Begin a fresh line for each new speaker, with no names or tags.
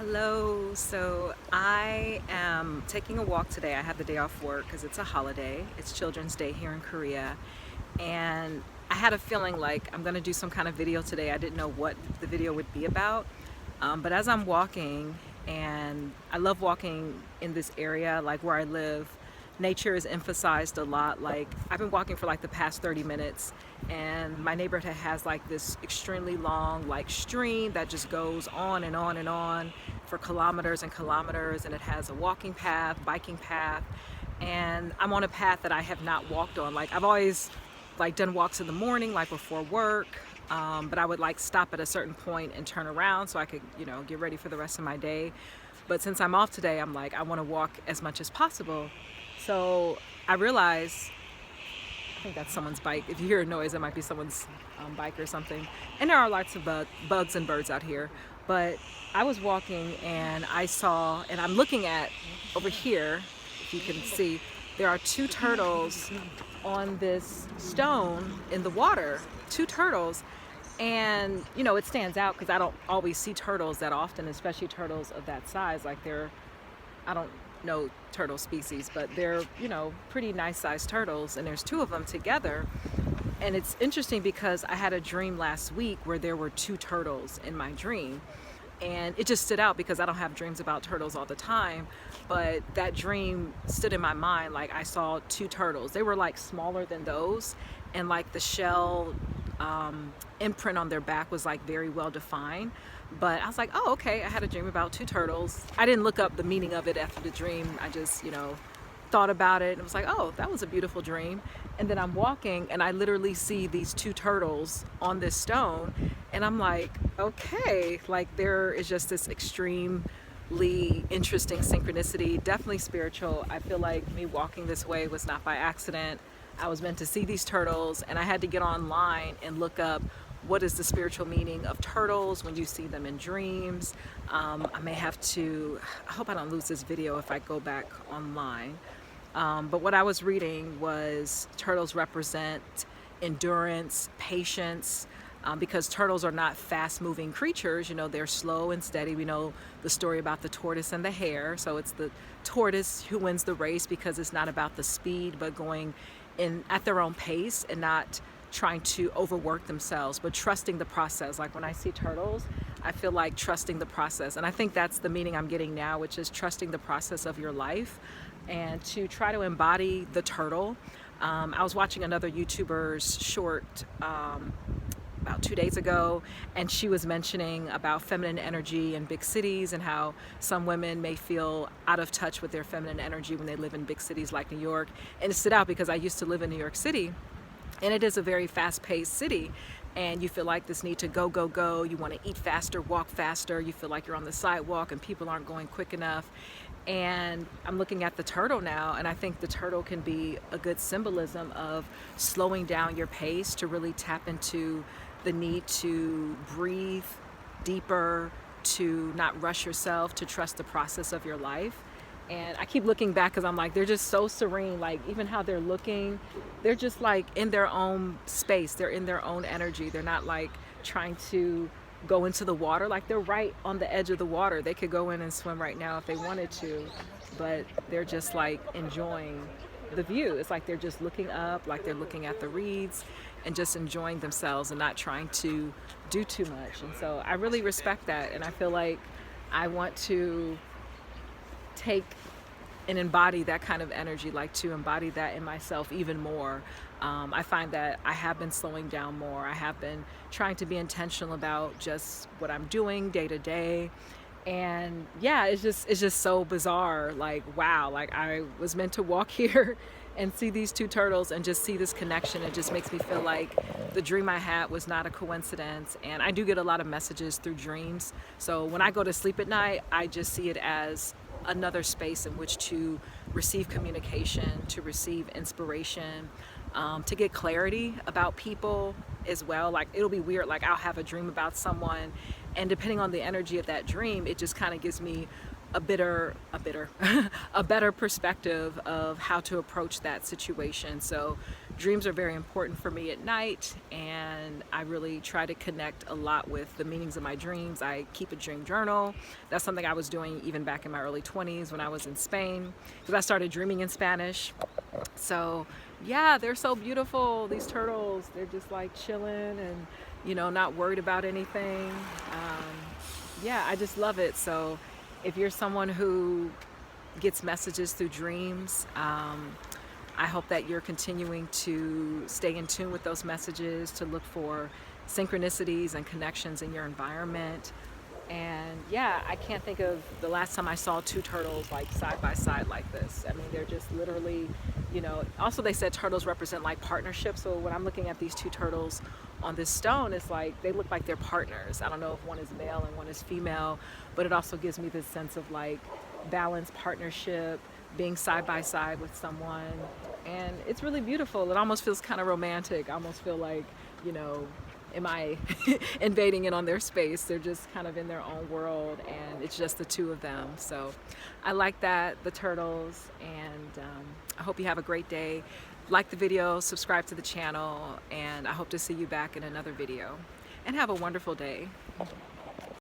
Hello. So I am taking a walk today. I have the day off work because it's a holiday. It's Children's Day here in Korea. And I had a feeling like I'm going to do some kind of video today. I didn't know what the video would be about. But as I'm walking, and I love walking in this area, like where I live, nature is emphasized a lot. Like I've been walking for like the past 30 minutes, and my neighborhood has like this extremely long like stream that just goes on and on and on for kilometers and kilometers, and it has a walking path, biking path, and I'm on a path that I have not walked on. Like I've always like done walks in the morning, like before work, but I would like stop at a certain point and turn around so I could, get ready for the rest of my day. But since I'm off today, I'm like, I want to walk as much as possible. So I realized, I think that's someone's bike. If you hear a noise, it might be someone's bike or something. And there are lots of bugs and birds out here. But I was walking and I saw, and I'm looking at over here, if you can see, there are two turtles on this stone in the water, two turtles. And, it stands out because I don't always see turtles that often, especially turtles of that size. Like I don't know turtle species, but they're, pretty nice sized turtles. And there's two of them together. And it's interesting because I had a dream last week where there were two turtles in my dream. And it just stood out because I don't have dreams about turtles all the time, but that dream stood in my mind. Like I saw two turtles. They were like smaller than those, and like the shell imprint on their back was like very well defined. But I was like, oh, okay, I had a dream about two turtles. I didn't look up the meaning of it after the dream. I just, thought about it and was like, oh, that was a beautiful dream. And then I'm walking and I literally see these two turtles on this stone, and I'm like, okay, like there is just this extremely interesting synchronicity, definitely spiritual. I feel like me walking this way was not by accident. I was meant to see these turtles, and I had to get online and look up what is the spiritual meaning of turtles when you see them in dreams. I may have to, I hope I don't lose this video if I go back online. But what I was reading was turtles represent endurance, patience, because turtles are not fast-moving creatures. They're slow and steady. We know the story about the tortoise and the hare. So it's the tortoise who wins the race because it's not about the speed, but going in at their own pace and not trying to overwork themselves, but trusting the process. Like when I see turtles, I feel like trusting the process. And I think that's the meaning I'm getting now, which is trusting the process of your life and to try to embody the turtle. I was watching another YouTuber's short about 2 days ago, and she was mentioning about feminine energy in big cities and how some women may feel out of touch with their feminine energy when they live in big cities like New York. And it stood out because I used to live in New York City, and it is a very fast-paced city, and you feel like this need to go, go, go. You want to eat faster, walk faster. You feel like you're on the sidewalk and people aren't going quick enough. And I'm looking at the turtle now, and I think the turtle can be a good symbolism of slowing down your pace to really tap into the need to breathe deeper, to not rush yourself, to trust the process of your life. And I keep looking back because I'm like, they're just so serene. Like even how they're looking, they're just like in their own space. They're in their own energy. They're not like trying to go into the water. Like they're right on the edge of the water. They could go in and swim right now if they wanted to, but they're just like enjoying the view. It's like they're just looking up, like they're looking at the reeds and just enjoying themselves and not trying to do too much. And so I really respect that. And I feel like I want to take and embody that kind of energy, like to embody that in myself even more. I find that I have been slowing down more. I have been trying to be intentional about just what I'm doing day to day. And yeah, it's just so bizarre. Like, wow, like I was meant to walk here and see these two turtles and just see this connection. It just makes me feel like the dream I had was not a coincidence. And I do get a lot of messages through dreams. So when I go to sleep at night, I just see it as another space in which to receive communication, to receive inspiration, to get clarity about people as well. Like it'll be weird, like I'll have a dream about someone, and depending on the energy of that dream, it just kind of gives me a better perspective of how to approach that situation. So dreams are very important for me at night, and I really try to connect a lot with the meanings of my dreams. I keep a dream journal. That's something I was doing even back in my early 20s when I was in Spain, because I started dreaming in Spanish. So yeah, they're so beautiful, these turtles. They're just like chilling and, you know, not worried about anything. Yeah, I just love it. So if you're someone who gets messages through dreams, I hope that you're continuing to stay in tune with those messages, to look for synchronicities and connections in your environment. And yeah, I can't think of the last time I saw two turtles like side by side like this. I mean, they're just literally, you know, also they said turtles represent like partnership. So when I'm looking at these two turtles on this stone, it's like they look like they're partners. I don't know if one is male and one is female, but it also gives me this sense of like balanced partnership, being side by side with someone. And it's really beautiful. It almost feels kind of romantic. I almost feel like, you know, am I invading in on their space? They're just kind of in their own world, and it's just the two of them. So I like that, the turtles, and I hope you have a great day. Like the video, subscribe to the channel, and I hope to see you back in another video. And have a wonderful day.